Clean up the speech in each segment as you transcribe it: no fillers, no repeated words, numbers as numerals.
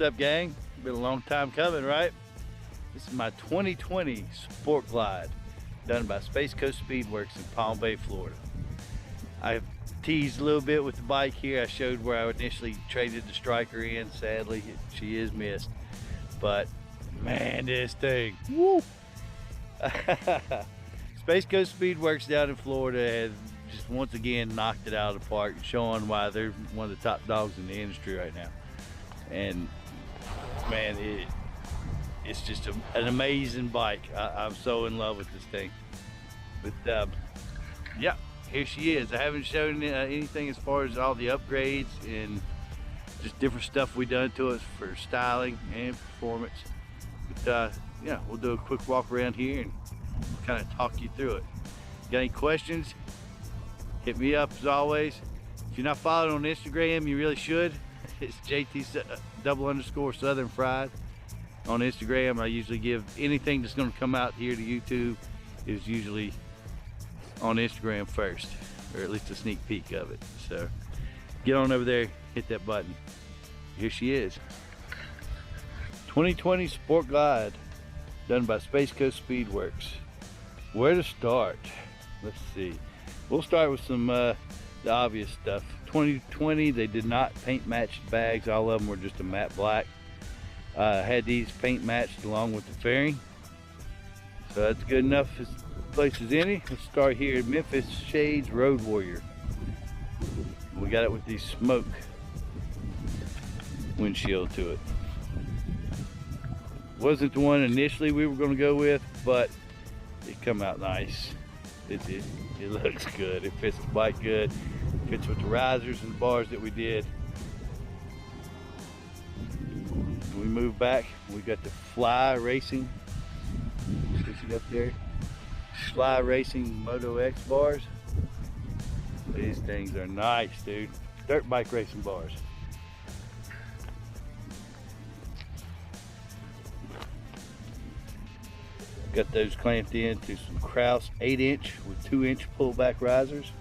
What's up, gang? Been a long time coming, right? This is my 2020 Sport Glide, done by Space Coast Speedworks in Palm Bay, Florida. I've teased a little bit with the bike here. I showed where I initially traded the striker in. Sadly, she is missed. But man, this thing, woo! Space Coast Speedworks down in Florida has just once again knocked it out of the park, showing why they're one of the top dogs in the industry right now. And man, it's just an amazing bike. I'm so in love with this thing. But yeah, here she is. I haven't shown anything as far as all the upgrades and just different stuff we done to it for styling and performance. But yeah, we'll do a quick walk around here and kind of talk you through it. Got any questions? Hit me up as always. If you're not following on Instagram, you really should. It's JT_Southern Fried on Instagram. I usually give anything that's going to come out here to YouTube is usually on Instagram first, or at least a sneak peek of it. So get on over there, hit that button. Here she is. 2020 Sport Glide, done by Space Coast Speedworks. Where to start? Let's see. We'll start with some the obvious stuff. 2020, they did not paint match the bags. All of them were just a matte black. Had these paint matched along with the fairing, so that's good enough as place as any. Let's start here at Memphis Shades Road Warrior. We got it with the smoke windshield to it. Wasn't the one initially we were going to go with, but it come out nice. It looks good. It fits the bike good. Fits with the risers and bars that we did. We move back. We got the Fly Racing. See it up there? Fly Racing Moto X bars. These things are nice, dude. Dirt bike racing bars. Got those clamped into some Kraus 8-inch with 2-inch pullback risers.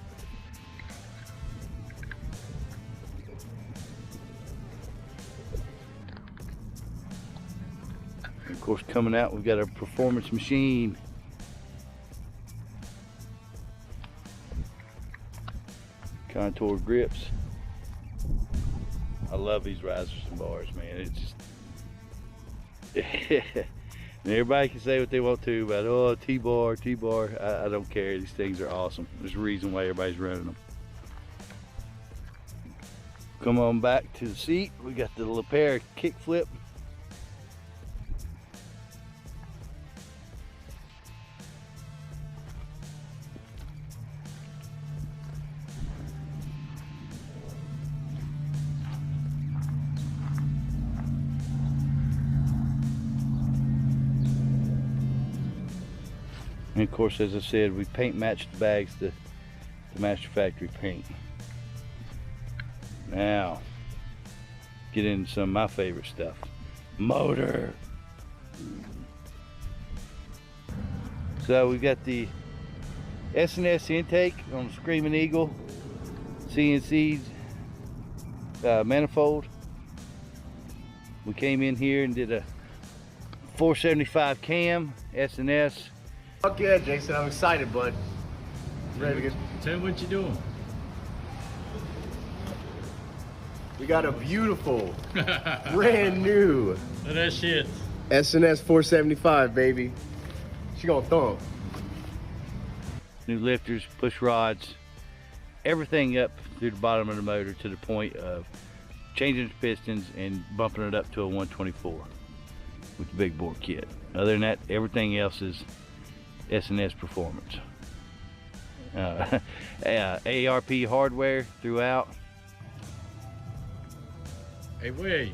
And of course, coming out, we've got a Performance Machine. Contour grips. I love these risers and bars, man. It's just and everybody can say what they want to about, oh, T-bar. I don't care. These things are awesome. There's a reason why everybody's running them. Come on back to the seat. We got the LePair kick flip. And of course, as I said, we paint matched the bags to match the factory paint. Now, get into some of my favorite stuff. Motor. So we got the S&S intake on the Screaming Eagle CNC manifold. We came in here and did a 475 cam S&S. Fuck yeah, Jason, I'm excited, bud. Ready to get... Tell me what you doing. We got a beautiful, brand new Look at that shit. S&S 475, baby. She gonna thump. New lifters, push rods, everything up through the bottom of the motor to the point of changing the pistons and bumping it up to a 124 with the big bore kit. Other than that, everything else is S&S performance. ARP hardware throughout. Hey, wait.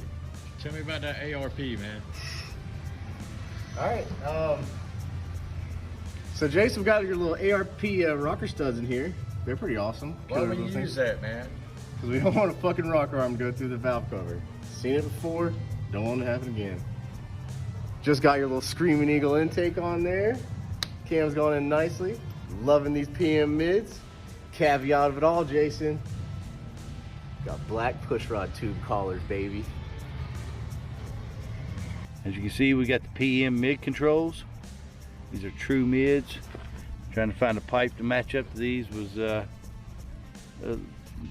Tell me about that ARP, man. All right. So Jason, we got your little ARP rocker studs in here. They're pretty awesome. Why would you use that, man? Because we don't want a fucking rocker arm to go through the valve cover. Seen it before, don't want it to happen again. Just got your little Screaming Eagle intake on there. Cam's going in nicely. Loving these PM mids. Caveat of it all, Jason. Got black pushrod tube collars, baby. As you can see, we got the PM mid controls. These are true mids. Trying to find a pipe to match up to these was a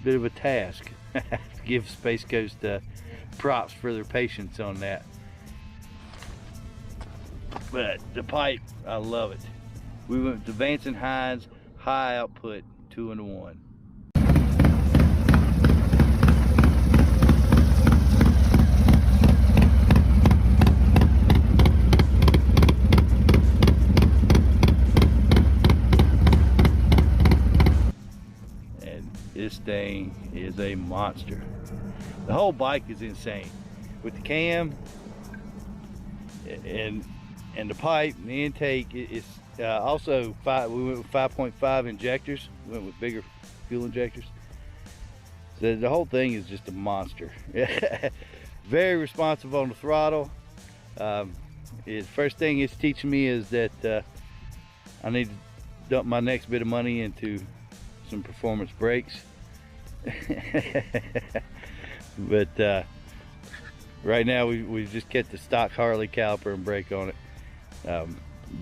bit of a task. Give Space Coast props for their patience on that. But the pipe, I love it. We went with the Vance & Hines high output 2-in-1. This thing is a monster. The whole bike is insane. With the cam and the pipe and the intake, it's also we went with 5.5 injectors. We went with bigger fuel injectors. So the whole thing is just a monster. Very responsive on the throttle. First thing it's teaching me is that I need to dump my next bit of money into some performance brakes. But right now we just kept the stock Harley caliper and brake on it.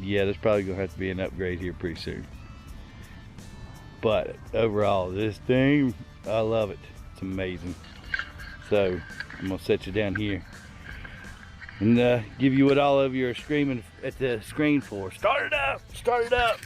Yeah, there's probably gonna have to be an upgrade here pretty soon. But overall, this thing, I love it. It's amazing. So I'm gonna set you down here and give you what all of you are screaming at the screen for. Start it up! Start it up!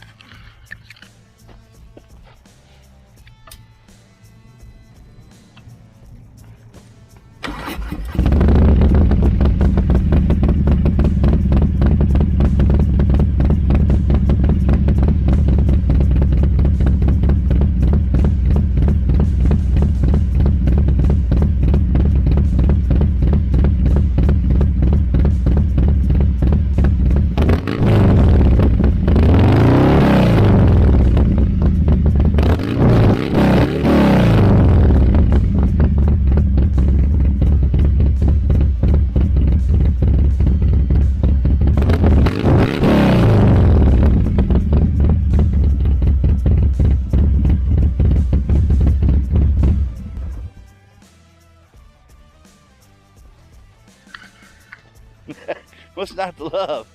What's not to love?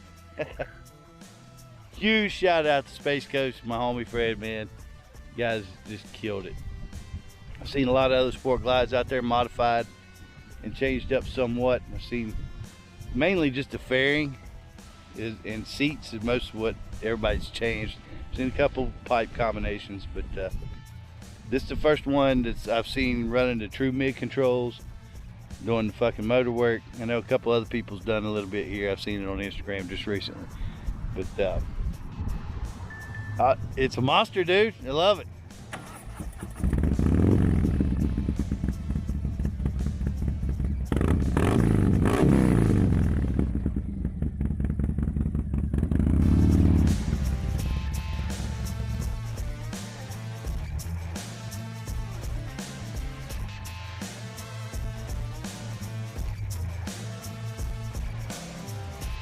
Huge shout out to Space Coast, my homie Fred, man. You guys just killed it. I've seen a lot of other Sport Glides out there modified and changed up somewhat. I've seen mainly just the fairing and seats is most of what everybody's changed. I've seen a couple pipe combinations, but this is the first one that I've seen running the true mid controls, doing the fucking motor work. I know a couple other people's done a little bit here. I've seen it on Instagram just recently. But it's a monster, dude. I love it.